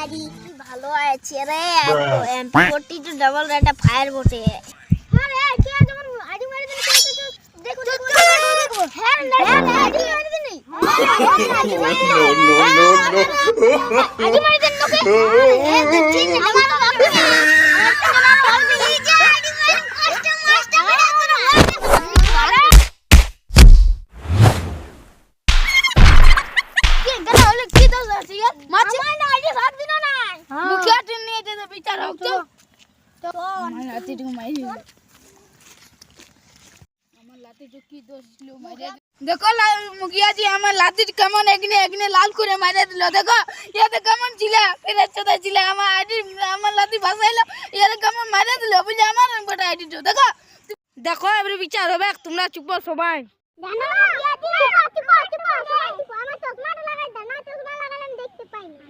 ID ভালো আছে রে। এমপি40 টু ডাবল রেটা ফায়ার বটে। আরে কে যেমন আইডি মারি দিন দেখো দেখো হ্যাঁ আইডি মারি দিন আইডি মারি দিন তোকে দেখছিস আমার বাপ देखो मुखिया जी हमारे लाठी कमन एकने लाल करे मारे दिलो देखो ये तो कमन चिला फिर अच्छा चिला हमार आईडी हमार लाठी भासाइलो ये तो कमन मारे दिलो बुझे हमार बड़ा आईडी तो देखो देखो एबरे विचार হবে তোমরা চুপ সবাই জানো মুখিয়া জি চুপ আমার চশমা লাগাই দাও না চশমা লাগালে দেখতে পাই না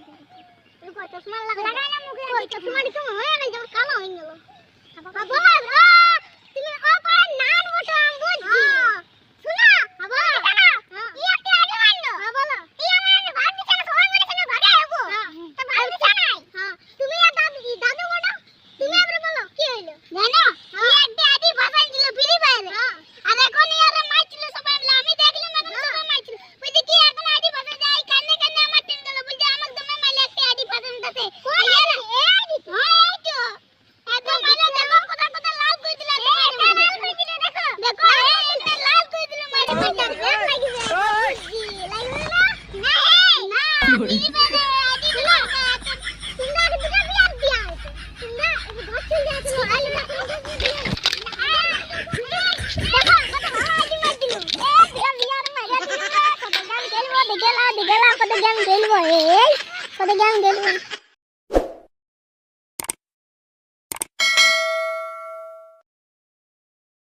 দেখো চশমা লাগাই না মুখিয়া জি চশমা কি হয় না যেমন কালো হয়ে গেল বাবা তুমি ওপর নান বটো আম বুঝছি শুনো বাবা কি একটা আইডি মারলো বলো কি আমার ভাত বিছানা সবাই মনে কেন ভাগে যাবো তো ভাত বিছানাই তুমি দাদু বলো তুমি এবারে বলো কি হইলো জানো কি একটা আইডি ভাসাই দিল ফ্রি ফায়ারে আর এখন ইয়ারে মাইছিল সবাই মিলে আমি দেখলাম এখন সবাই মাইছিল ওই দেখি এখন আইডি ভাসা যায় কানে কানে আমার টিম গেল বলছে আমাকে দমে মাইলে একটা আইডি ভাসা দিতেছে ইয়ারে এই আইডি হ্যাঁ এই তো একদম মানে দেখো কথা কথা লাল কই দিলা লাল কই দিলা দেখো এটা লাল কই দিলা মাইরে মাইরে লাগি লাগি না না ফ্রি ফায়ারে আইডি দিলা তোমরা আগে দুটো বিয়ার দিয়া তোমরা ঘর চলে যাচ্ছো আইলে না Kode gang